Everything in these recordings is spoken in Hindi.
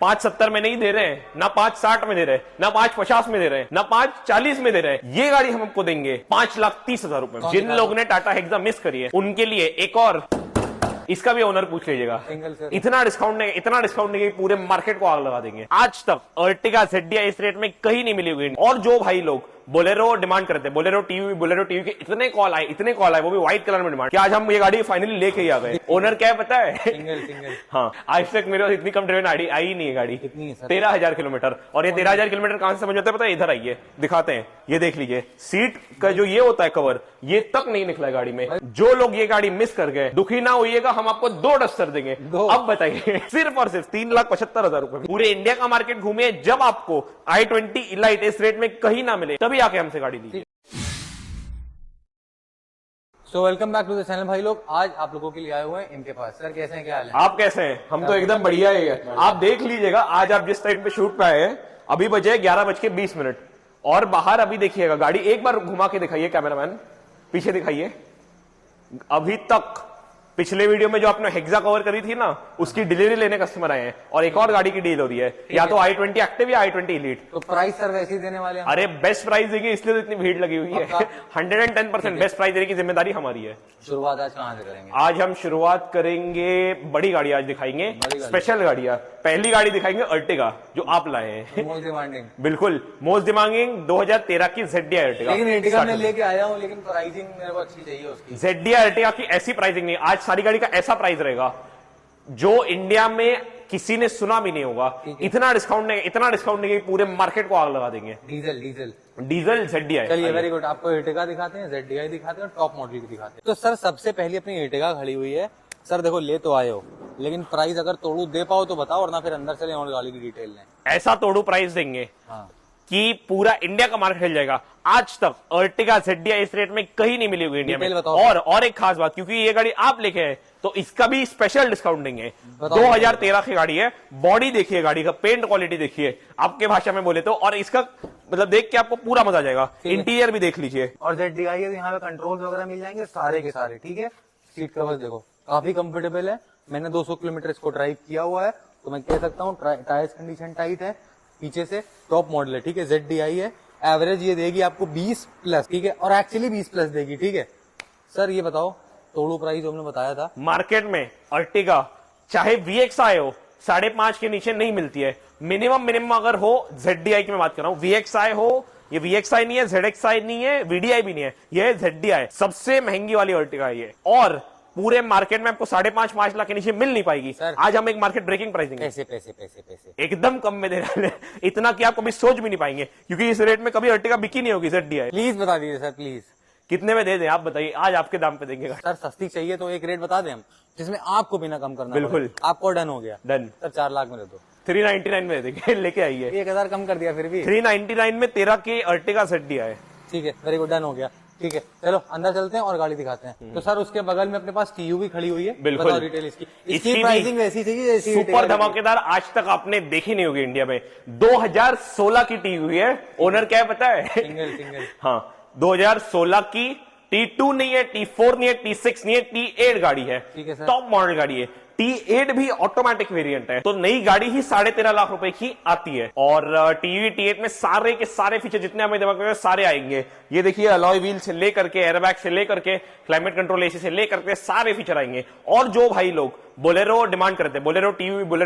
570 में नहीं दे रहे हैं, ना 560 में दे रहे हैं, ना 550 में दे रहे हैं, ना 540 में दे रहे हैं। ये गाड़ी हम आपको देंगे 5,30,000 रुपए। जिन लोगों ने टाटा हेक्सा मिस करी है उनके लिए एक और, इसका भी ओनर पूछ लीजिएगा, इतना डिस्काउंट नहीं, पूरे मार्केट को आग लगा देंगे। आज तक अर्टिगा ZDI इस रेट में कहीं नहीं मिली हुई। और जो भाई लोग बोलेरो डिमांड करते हैं, बोलेरो टीवी के इतने कॉल आए, वो भी व्हाइट कलर में डिमांड, कि आज हम ये गाड़ी फाइनली लेके ही आ गए। ओनर क्या है पता है? सिंगल हाँ, आज तक मेरे पास इतनी कम ड्रिवन आई ही नहीं है गाड़ी। 13,000 किलोमीटर। और ये 13,000 किलोमीटर कहां से समझ होता है पता है? इधर आइए दिखाते हैं, ये देख लीजिए, सीट का जो ये होता है कवर, ये तक नहीं निकला है गाड़ी में। जो लोग ये गाड़ी मिस कर गए, दुखी ना होइएगा, हम आपको 2 डस्टर देंगे। अब बताइए, सिर्फ और सिर्फ 3,75,000 रुपए। पूरे इंडिया का मार्केट घूमिए, जब आपको i20 इलाइट इस रेट में कहीं ना मिले, तभी आके हमसे गाड़ी लीजिए। So welcome back to the channel भाई लोग। आज आप लोगों के लिए आए हुए हैं इनके पास। सर कैसे हैं, क्या हाल है? आप कैसे हैं? हम तो एकदम बढ़िया है। आप देख लीजिएगा, आज आप जिस टाइम पे शूट पे आए हैं, अभी बजे 11:20 और बाहर अभी देखिएगा गाड़ी, एक बार घुमा के दिखाइए कैमरामैन, पीछे दिखाइए। अभी तक पिछले वीडियो में जो आपने हेक्सा कवर करी थी ना, उसकी डिलीवरी लेने कस्टमर आए हैं और एक और गाड़ी की डील हो रही है, या तो i20 एक्टिव या i20 इलीट। तो प्राइस सर वैसे ही देने वाले हैं? अरे बेस्ट प्राइस देंगे, इसलिए तो इतनी भीड़ लगी हुई है। 110% बेस्ट प्राइस देने की जिम्मेदारी हमारी है। शुरुआत आज कहां से करेंगे? आज हम शुरुआत करेंगे, बड़ी गाड़ी आज दिखाएंगे, स्पेशल गाड़ियां। पहली गाड़ी दिखाएंगे अर्टिगा, जो आप लाए हैं। मोस्ट डिमांडिंग, बिल्कुल मोस्ट डिमांडिंग 2013 की ZDI अर्टिगा। लेकिन अर्टिगा मैं लेके आया हूँ, लेकिन प्राइसिंग मेरे को अच्छी चाहिए उसकी। ZDI अर्टिगा की ऐसी प्राइसिंग नहीं, आज सारी गाड़ी का ऐसा प्राइस रहेगा जो इंडिया में किसी ने सुना भी नहीं होगा। इतना डिस्काउंट नहीं, पूरे मार्केट को आग लगा देंगे। Diesel ZDI। चलिए वेरी गुड। आपको अर्टिगा दिखाते हैं, ZDI दिखाते हैं और टॉप मॉडल की दिखाते हैं। तो सर सबसे पहले अपनी अर्टिगा खड़ी हुई है। सर देखो, ले तो आए हो, लेकिन प्राइस अगर तोड़ू दे पाओ तो बताओ, वरना फिर अंदर से ले और गाड़ी की डिटेल लें। ऐसा तोड़ू प्राइस देंगे कि पूरा इंडिया का मार्केट हिल जाएगा। आज तक अर्टिगा ZDI इस रेट में कहीं नहीं मिली हुई इंडिया में। और एक खास बात, क्योंकि ये गाड़ी आप लेके आए तो इसका भी स्पेशल डिस्काउंट देंगे। 2013 की गाड़ी है, बॉडी देखिए, गाड़ी का पेंट क्वालिटी देखिए, आपके भाषा में बोले तो, और इसका मतलब देख के आपको पूरा मजा आ जाएगा। इंटीरियर भी देख लीजिए। और ZDI है, यहाँ पे कंट्रोल्स वगैरह मिल जाएंगे सारे के सारे, ठीक है। सीट कवर देखो काफी कंफर्टेबल है। मैंने 200 किलोमीटर इसको ड्राइव किया हुआ है, तो मैं कह सकता हूँ टायर्स कंडीशन टाइट है। पीछे से टॉप मॉडल है, ठीक है, ZDI है। एवरेज ये देगी आपको 20+, ठीक है, और एक्चुअली 20+ देगी, ठीक है। सर ये बताओ, तोड़ू प्राइस हमने बताया था मार्केट में अर्टिगा चाहे VXI हो 5.5 के नीचे नहीं मिलती है। मिनिमम अगर हो, ZDI की मैं बात कर रहा हूं, VXI हो, ये VXI नहीं है, ZXI नहीं है, VDI भी नहीं है, ये है ZDI, सबसे महंगी वाली अर्टिगा है ये। और पूरे मार्केट में आपको 5.5 लाख के नीचे मिल नहीं पाएगी। आज हम एक मार्केट ब्रेकिंग प्राइस देंगे। पैसे एकदम कम में दे रहे हैं, इतना कि आप कभी सोच भी नहीं पाएंगे, क्योंकि इस रेट में कभी अर्टिगा बिकी नहीं होगी ZDI। प्लीज बता दीजिए सर, प्लीज कितने में दे दें आप बताइए, आज आपके दाम पे देंगे। सर सस्ती चाहिए तो एक रेट बता दें हम, जिसमें आपको बिना कम करना। बिल्कुल। आपको डन हो गया? डन। सर 4 लाख में दे दो। 399 में दे देंगे, लेके आइए। 1000 कम कर दिया फिर भी। 399 में 13 की अर्टिगा ZDI है। ठीक है, वेरी गुड, डन हो गया। ठीक है, चलो अंदर चलते हैं और गाड़ी दिखाते हैं। तो सर उसके बगल में अपने पास TU भी खड़ी हुई है। बिल्कुल। डिटेल इसकी प्राइसिंग वैसी चाहिए जैसी सुपर धमाकेदार, आज तक आपने देखी नहीं होगी इंडिया में। 2016 की TU है। ओनर क्या है पता है? सिंगल। हाँ, 2016 की T2 नहीं है, T4 नहीं है, T6 नहीं है, T8 गाड़ी है। ठीक है सर। टॉप मॉडल गाड़ी है। T8 भी ऑटोमेटिक वेरिएंट है, तो नई गाड़ी ही 13.5 लाख रुपए की आती है। और T8 में सारे के सारे फीचर जितने हमें दिमाग में सारे आएंगे। ये देखिए, अलॉय व्हील से लेकर के, एयरबैग से लेकर के, क्लाइमेट कंट्रोल AC से लेकर के सारे फीचर आएंगे। और जो भाई लोग बोलेरो डिमांड करते हैं, बोलेरो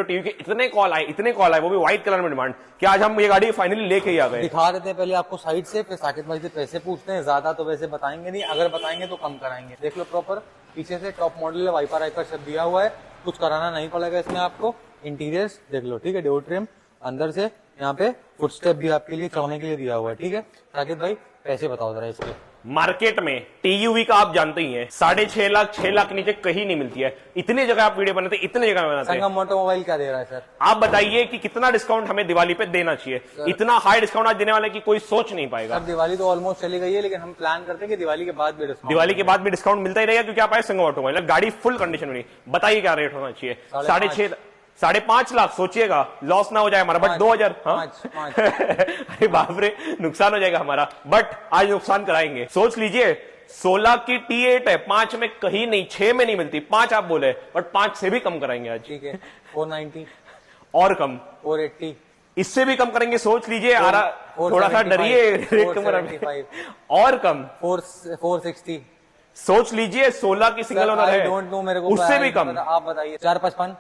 टीवी के इतने कॉल आए, वो भी व्हाइट कलर में डिमांड, कि आज हम ये गाड़ी फाइनली लेके ही आ गए। दिखा देते हैं पहले आपको साइड से, फिर साकिब भाई से पैसे पूछते हैं। ज्यादा तो वैसे बताएंगे नहीं, अगर बताएंगे तो कम कराएंगे। देख लो प्रॉपर, पीछे से टॉप मॉडल है, वाइपर आइकर सब दिया हुआ है, कुछ कराना नहीं पड़ेगा इसमें आपको। इंटीरियर्स देख लो, ठीक है, डोर ट्रिम अंदर से, यहाँ पे फुटस्टेप भी आपके लिए चढ़ने के लिए दिया हुआ है, ठीक है। साकिब भाई पैसे बताओ जरा इसके। मार्केट में TUV का आप जानते ही हैं, 6.5 लाख 6 लाख के नीचे कहीं नहीं मिलती है। इतनी जगह आप वीडियो बनाते हैं, इतनी जगह बनाते हैं। संगम ऑटोमोबाइल क्या दे रहा है सर? आप बताइए कि कितना डिस्काउंट हमें दिवाली पे देना चाहिए। इतना हाई डिस्काउंट आज देने वाले की कोई सोच नहीं पाएगा। सर दिवाली तो ऑलमोस्ट चली गई है, लेकिन हम प्लान करते हैं कि दिवाली के बाद भी डिस्काउंट मिलता ही रहेगा, क्योंकि आप आए संगम ऑटोमोबाइल, गाड़ी फुल कंडीशन में। बताइए क्या रेट होना चाहिए? 5.5 लाख। सोचिएगा लॉस ना हो जाए हमारा, बट 2000। अरे बाप रे, नुकसान हो जाएगा हमारा, बट आज नुकसान कराएंगे। सोच लीजिए, 16 की T8 है, 5 में कहीं नहीं, 6 में नहीं मिलती, 5 आप बोले, बट 5 से भी कम कराएंगे आज। ठीक है, 490। और कम 480, इससे भी कम करेंगे, सोच लीजिए। थोड़ा सा 475, डरिए रेट कम 475, और कम 460। सोच लीजिए, 16 की सिंगल ओनर है, डोंट नो, मेरे को उससे भी कम आप बताइए। 455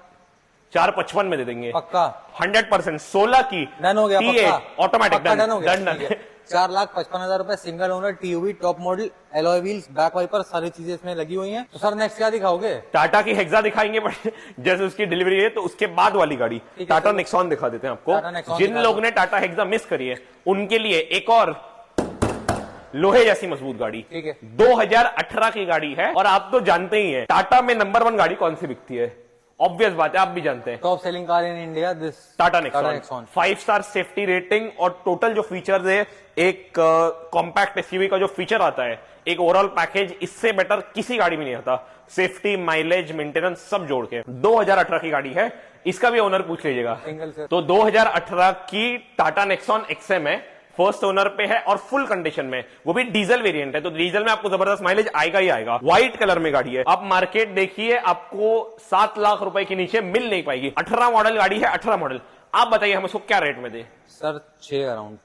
455 में दे देंगे पक्का, 100%। 16 की डन हो गया, पक्का ऑटोमेटिक पक्का डन हो गया। डन। 4,55,000 रुपए, single owner, TUV, top model, alloy wheels, back wiper, सारी चीजें इसमें लगी हुई हैं। तो सर नेक्स्ट क्या दिखाओगे? टाटा की हेक्सा दिखाएंगे, बट जैसे उसकी डिलीवरी है तो उसके बाद वाली गाड़ी टाटा नेक्सॉन दिखा देते हैं टाटा आपको। नेक्सॉन जिन दिखा लोगों ने टाटा हेक्सा मिस करी है उनके लिए एक और लोहे जैसी मजबूत गाड़ी। ठीक है। 2018 की गाड़ी है और आप तो जानते ही हैं टाटा में नंबर 1 गाड़ी कौन सी बिकती है। ऑब्वियस बात है, आप भी जानते हैं। Top selling car in India, this Tata Nexon. 5 star safety rating और टोटल जो फीचर्स है, एक कॉम्पैक्ट एसयूवी का जो फीचर आता है, एक ओवरऑल पैकेज, इससे बेटर किसी गाड़ी में नहीं आता। सेफ्टी, माइलेज, मेंटेनेंस सब जोड़ के 2018 की गाड़ी है। इसका भी ओनर पूछ लीजिएगा। सिंगल से तो 2018 की टाटा नेक्सॉन एक्सएम है, फर्स्ट ओनर पे है और फुल कंडीशन में, वो भी डीजल वेरिएंट है। तो डीजल में आपको जबरदस्त माइलेज आएगा ही आएगा। व्हाइट कलर में गाड़ी है। आप मार्केट देखिए, आपको 7 लाख रुपए के नीचे मिल नहीं पाएगी। 18 मॉडल गाड़ी है, 18 मॉडल। आप बताइए हम उसको क्या रेट में दे? Sir 6 around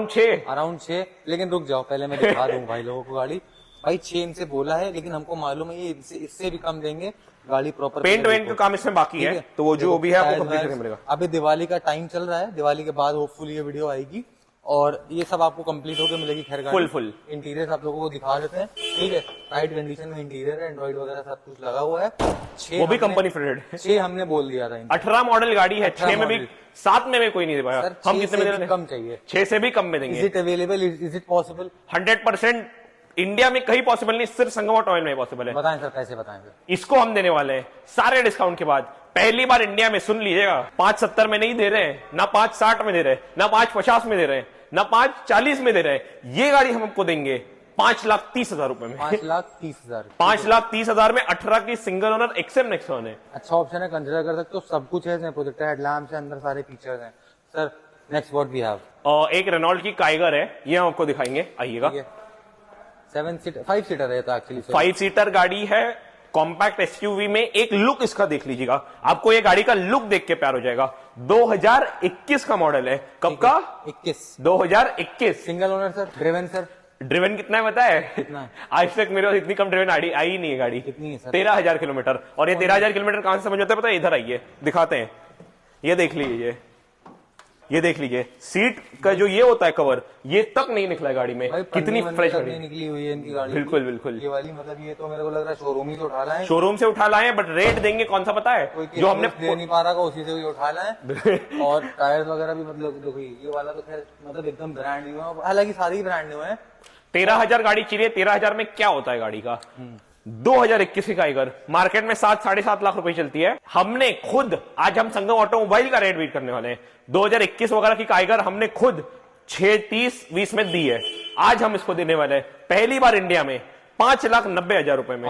6। अराउंड 6। लेकिन रुक जाओ, पहले मैं दिखा दूं भाई लोगों को गाड़ी। भाई 6 इनसे बोला है, लेकिन हमको मालूम है ये इससे भी कम देंगे। गाड़ी प्रॉपर पेंट वेंट का काम इसमें बाकी है, तो वो जो भी है आपको कंप्लीट करके मिलेगा। अभी दिवाली का टाइम चल रहा है, दिवाली के बाद होपफुली ये वीडियो आएगी और ये सब आपको कंप्लीट होकर मिलेगी। खैर गाड़ी फुल इंटीरियर आप लोगों को दिखा देते हैं। ठीक है, राइट कंडीशन में इंटीरियर है, एंड्रॉइड वगैरह सब कुछ लगा हुआ है। वो भी कंपनी फिटेड है। 6 हमने बोल दिया था। 18 मॉडल गाड़ी है, 6 में भी, 7 में भी कोई नहीं दे पाया। सर हम कितने में दे रहे हैं? कम चाहिए। 6 से भी कम में इज देंगे। It available, is it possible? 100% India में कहीं पॉसिबल नहीं, सिर्फ संगम ऑयल में पॉसिबल है। बताएं सर, कैसे बताएं सर? इसको हम देने वाले हैं सारे डिस्काउंट के बाद। पहली बार इंडिया में, सुन लीजिएगा, 570 में नहीं दे रहे हैं, ना 560 में दे रहे हैं, ना 550 में दे रहे हैं, ना 540 में दे रहे हैं। ये गाड़ी हम आपको देंगे 5,30,000 रुपए में। 5,30,000। 5,30,000 में 18 की सिंगल ओनर एक्सएम नेक्सॉन है। अच्छा ऑप्शन है, कंसिडर कर सकते हो। सब कुछ है इसमें, प्रोजेक्टर हेडलैम्प से अंदर सारे फीचर्स हैं। Sir next what we have? एक रेनॉल्ट की काइगर है, ये हम आपको दिखाएंगे, आइएगा। 7 सीटर, 5 सीटर है तो एक्चुअली 5 सीटर गाड़ी है, कॉम्पैक्ट एसयूवी में। एक लुक इसका देख लीजिएगा, आपको ये गाड़ी का लुक देख के प्यार हो जाएगा। 2021 का मॉडल है। कब का? 21। 2021। Single owner sir. Driven sir? Driven कितना है पता है? कितना है? आज तक मेरे पास इतनी कम ड्रिवन आई ही नहीं है गाड़ी। कितनी है सर? 13,000 किलोमीटर। और ये 13,000 किलोमीटर कहां से समझ होता है पता है? इधर आइए दिखाते हैं, ये देख लीजिए, ये देख लीजिए, सीट का जो ये होता है कवर, ये तक नहीं निकला है गाड़ी में। कितनी फ्रेश गाड़ी निकली हुई है इनकी गाड़ी। बिल्कुल बिल्कुल। ये वाली मतलब ये तो मेरे को लग रहा है शोरूम ही से उठा लाए। शोरूम से उठा लाए, बट रेट देंगे कौन सा पता है? जो हमने दे नहीं पा रहा था उसी से भी उठा लाए। और टायर्स वगैरह भी मतलब देखो, ये वाला तो खैर मतलब एकदम ब्रांड न्यू है, हालांकि सारी ब्रांड न्यू है। 13,000 गाड़ी चाहिए। 13,000 में क्या होता है गाड़ी का? 2021 की काइगर मार्केट में 7-7.5 लाख रुपए चलती है। हमने खुद, आज हम संगम ऑटोमोबाइल का रेट बीट करने वाले हैं। 2021 वगैरह की काइगर हमने खुद 6,30,20 में दी है। आज हम इसको देने वाले हैं पहली बार इंडिया में 5,90,000 रुपए में।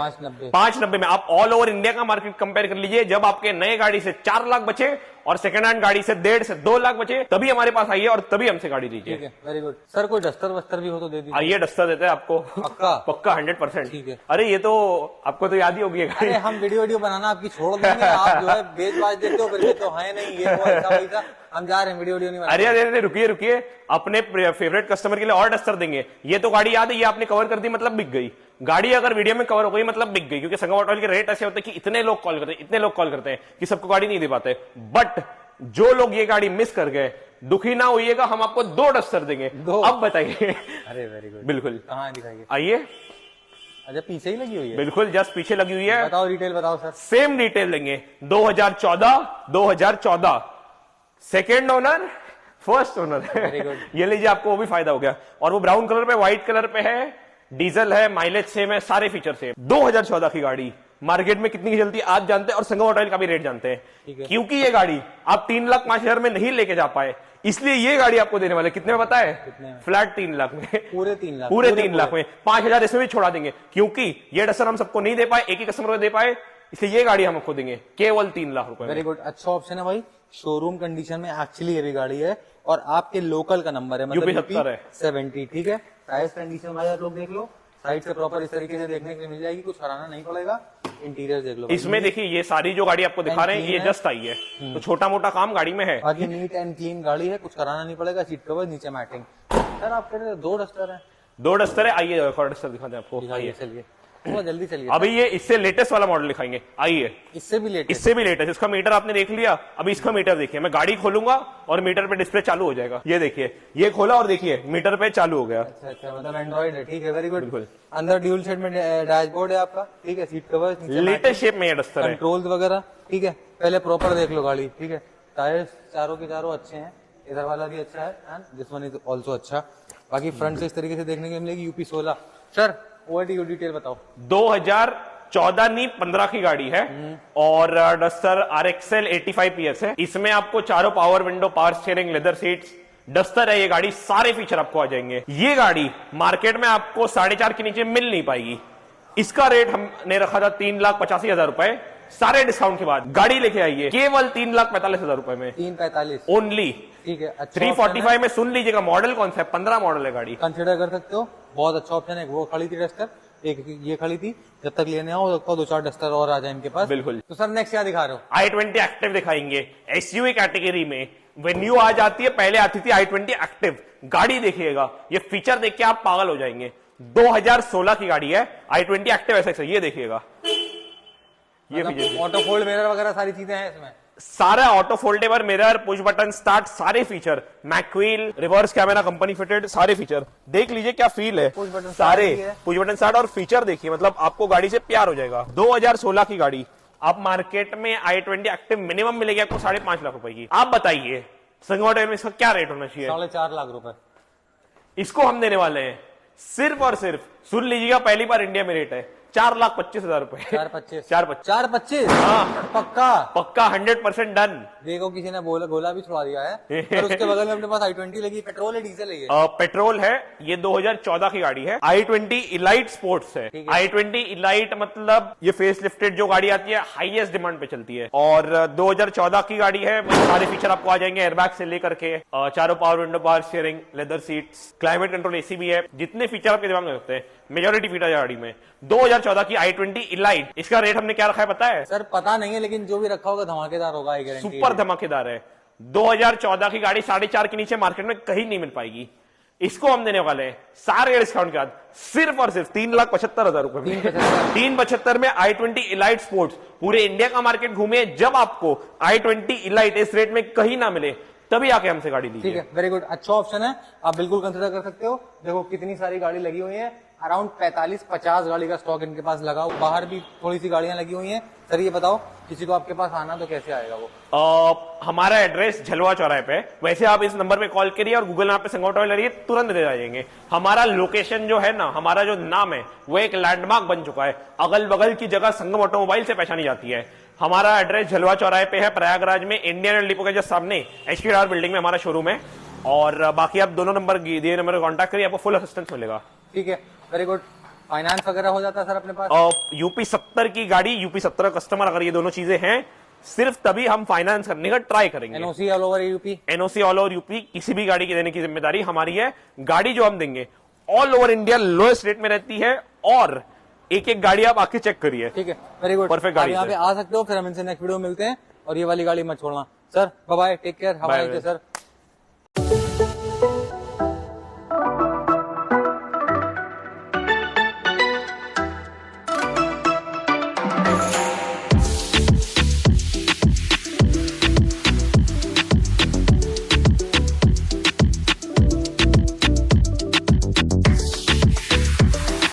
5,90 में। आप ऑल ओवर इंडिया का मार्केट कंपेयर कर लीजिए। जब आपके नए गाड़ी से 4 लाख बचे और सेकंड हैंड गाड़ी से 1.5 से 2 लाख बचे, तभी हमारे पास आइए और तभी हमसे गाड़ी लीजिए। ठीक है, वेरी गुड सर। कोई डस्टर वस्टर भी हो तो दे दीजिए। आइए, डस्टर देते हैं आपको। पक्का? पक्का 100%। ठीक है। अरे ये तो आपको तो याद ही होगी। अरे हम वीडियो बनाना आपकी छोड़ देंगे, आप जो है बेच बाज देते हो, फिर ये तो है नहीं, ये वो ऐसा वैसा। हम जा रहे हैं, वीडियो नहीं बना। अरे अरे रुकिए, अपने फेवरेट कस्टमर के लिए और डस्टर देंगे। ये तो गाड़ी याद है, ये आपने कवर कर दी मतलब बिक गई गाड़ी। अगर वीडियो में कवर हो गई मतलब बिक गई, क्योंकि संगम ऑटोमोबाइल के रेट ऐसे होते हैं कि इतने लोग कॉल करते हैं कि सबको गाड़ी नहीं दे पाते। बट जो लोग ये गाड़ी मिस कर गए, दुखी ना होइएगा, हम आपको 2 डस्टर देंगे। अब बताइए। अरे वेरी गुड। बिल्कुल, कहाँ दिखाइए? आइए। अच्छा पीछे ही लगी हुई है? बिल्कुल, जस्ट पीछे लगी हुई है। बताओ डिटेल बताओ सर। सेम डिटेल लेंगे। 2014 second owner, first owner. Very good. ये लीजिए, आपको वो भी फायदा हो गया। और वो ब्राउन कलर पे, व्हाइट कलर पे है, डीजल है, माइलेज सेम है, सारे फीचर सेम। 2014 की गाड़ी मार्केट में कितनी की चलती है आज जानते हैं, और संगम ऑटोमोबाइल का भी रेट जानते हैं। क्योंकि ये गाड़ी आप 3,05,000 में नहीं लेके जा पाए, इसलिए ये गाड़ी आपको देने वाले कितने में पता है? फ्लैट 3 लाख में। पूरे 3 लाख? पूरे 3 लाख में। 5,000 इसमें भी छोड़ा देंगे, क्योंकि ये डस्टर हम सबको नहीं दे पाए, एक ही कस्टमर को दे पाए, इसलिए ये गाड़ी हम आपको देंगे केवल 3 लाख रुपए। वेरी गुड, अच्छा ऑप्शन है भाई। शोरूम कंडीशन में एक्चुअली ये भी गाड़ी है, और आपके लोकल का नंबर है, मतलब यूपी 70। ठीक है, टायर्स कंडीशन भाई आप लोग देख लो, साइड से प्रॉपर इस तरीके से देखने के लिए मिल जाएगी, कुछ हराना नहीं पड़ेगा। इंटीरियर देख लो भाई। इसमें देखिए ये सारी जो गाड़ी आपको दिखा रहे हैं ये जस्ट आई है, तो छोटा मोटा काम गाड़ी में है। बाकी नीट एंड क्लीन गाड़ी है, कुछ कराना नहीं पड़ेगा। सीट कवर, नीचे मैटिंग। सर आप कह रहे थे 2 डस्टर है? 2 डस्टर है, आइए एक और डस्टर दिखाते हैं आपको। दिखाइए, चलिए थोड़ा जल्दी चलिए। अभी ये इससे लेटेस्ट वाला मॉडल दिखाएंगे, आइए। इससे भी लेटेस्ट? इससे भी लेटेस्ट। इसका मीटर आपने देख लिया, अभी इसका मीटर देखिए। मैं गाड़ी खोलूंगा और मीटर पे डिस्प्ले चालू हो जाएगा। ये देखिए, ये खोला और देखिए मीटर पे चालू हो गया। अच्छा अच्छा, मतलब एंड्रॉइड है, ठीक है, वेरी गुड। बिल्कुल। अंदर ड्यूल शेड में डैशबोर्ड है आपका, ठीक है। सीट कवर, लेटेस्ट शेप में ये डस्टर है। कंट्रोल्स वगैरह, ठीक है। पहले प्रॉपर देख लो गाड़ी, ठीक है। टायर्स चारों के चारों अच्छे हैं, इधर वाला भी अच्छा है and this one is also अच्छा। बाकी फ्रंट से इस तरीके से देखने को मिलेगी। यूपी 16। सर ओवरटीयू डिटेल बताओ। 2014 नहीं 15 की गाड़ी है और डस्टर RXL 85 PS है। इसमें आपको चारों power window, power steering, leather seats, duster है ये गाड़ी, सारे फीचर आपको आ जाएंगे। ये गाड़ी मार्केट में आपको 4.5 के नीचे मिल नहीं पाएगी। इसका रेट हमने रखा था 3,85,000 रुपए, सारे डिस्काउंट के बाद। गाड़ी लेके आइए केवल 3,45,000 रुपए में, 345 ओनली। ठीक है। अच्छा 345 में सुन लीजिएगा। मॉडल कौन सा है? 15 मॉडल है गाड़ी। कंसिडर कर सकते हो, बहुत अच्छा ऑप्शन है। वो खड़ी थी डस्टर, एक ये खड़ी थी। जब तक लेने आओ सकता 2-4 डस्टर और आ जाए इनके पास। बिल्कुल। तो सर नेक्स्ट क्या दिखा रहे हो? i20 एक्टिव दिखाएंगे। SUV कैटेगरी में वेन्यू आ जाती है, पहले आती थी i20 एक्टिव। गाड़ी देखिएगा, ये फीचर देख के आप पागल हो जाएंगे। 2016 की गाड़ी है i20 एक्टिव SX, ये देखिएगा। ये फीचर, ऑटो फोल्ड मिरर वगैरह सारी चीजें हैं इसमें। सारा auto foldable mirror, push button start, सारे फीचर, मैक्वील, रिवर्स कैमरा कंपनी फिटेड, सारे फीचर देख लीजिए क्या फील है। पुश बटन सारे स्टार्ट भी है। पुश बटन स्टार्ट और फीचर देखिए, मतलब आपको गाड़ी से प्यार हो जाएगा। 2016 की गाड़ी आप मार्केट में i20 एक्टिव मिनिमम मिलेगी आपको 5.5 लाख रुपए की। आप बताइए संगवाटर में इसका क्या रेट होना चाहिए? 4.5 लाख रुपए इसको हम देने वाले हैं सिर्फ और सिर्फ, सुन लीजिएगा, पहली बार इंडिया में रेट है 4,25,000 रुपए। 4.25 4,25 हाँ पक्का पक्का 100% डन। देखो किसी ने गोला भी छुड़ा दिया है। पर उसके बगल में अपने पास i20 लगी, पेट्रोल है डीजल है ये? पेट्रोल है। ये 2014 की गाड़ी है। i20 इलाइट स्पोर्ट्स है। ठीक है। i20 इलाइट मतलब ये फेस लिफ्टेड जो गाड़ी आती है, हाईएस्ट डिमांड पे चलती है। और 2014 की गाड़ी है। सारे फीचर आपको आ जाएंगे, एयरबैग से लेकर के चारों power window, power steering, leather seats, climate control, AC भी है। जितने फीचर आपके दिमाग में होते हैं मेजोरिटी फीचर गाड़ी में। 2014 की i20 इलाइट, इसका रेट हमने क्या रखा है पता है? सर पता नहीं है, लेकिन जो भी रखा होगा धमाकेदार होगा, आई गारंटी। सुपर धमाकेदार है। 2014 की गाड़ी 4.5 के नीचे मार्केट में कहीं नहीं मिल पाएगी। इसको हम देने वाले हैं सारे डिस्काउंट के बाद सिर्फ और सिर्फ 3,75,000 रुपए में। 3,75 में i20 इलाइट स्पोर्ट्स। पूरे इंडिया का मार्केट घूमे, जब आपको i20 इलाइट इस रेट में कहीं ना मिले तभी आके हमसे गाड़ी लीजिए। ठीक है, वेरी गुड, अच्छा ऑप्शन है, आप बिल्कुल कंसिडर कर सकते हो। देखो कितनी सारी गाड़ी लगी हुई है, अराउंड 45-50 गाड़ी का स्टॉक इनके पास लगा हुआ। बाहर भी थोड़ी सी गाड़ियां लगी हुई हैं। सर ये बताओ, किसी को आपके पास आना तो कैसे आएगा वो? हमारा एड्रेस झलवा चौराहे पे। वैसे आप इस नंबर पे कॉल करिए और गूगल मैप पे संगवाटर लड़िए, तुरंत दे जाएंगे। हमारा लोकेशन जो है ना, हमारा जो नाम है वो एक लैंडमार्क बन चुका है। अगल बगल की जगह संगम ऑटोमोबाइल से पहचानी जाती है। हमारा एड्रेस झलवा चौराहे पे है, प्रयागराज में, इंडियन ऑयल डिपो के जस्ट सामने HPR बिल्डिंग में हमारा शोरूम है। और बाकी आप दोनों नंबर दिए नंबर पर कॉन्टैक्ट करिए, आपको फुल असिस्टेंस मिलेगा। ठीक है, वेरी गुड। फाइनेंस वगैरह हो जाता है सर अपने पास? यूपी 70 की गाड़ी, यूपी 70 कस्टमर, अगर ये दोनों चीजें हैं सिर्फ तभी हम फाइनेंस करने का ट्राई करेंगे। NOC all over UP? NOC all over UP, किसी भी गाड़ी की देने की जिम्मेदारी हमारी है। गाड़ी जो हम देंगे all over India lowest rate में रहती है और एक एक गाड़ी आप आके चेक करिए। ठीक है, वेरी गुड, परफेक्ट गाड़ी यहाँ पे आ सकते हो। फिर हम इनसे नेक्स्ट वीडियो में मिलते हैं और ये वाली गाड़ी मत छोड़ना। Sir bye bye, take care, हवाई सर।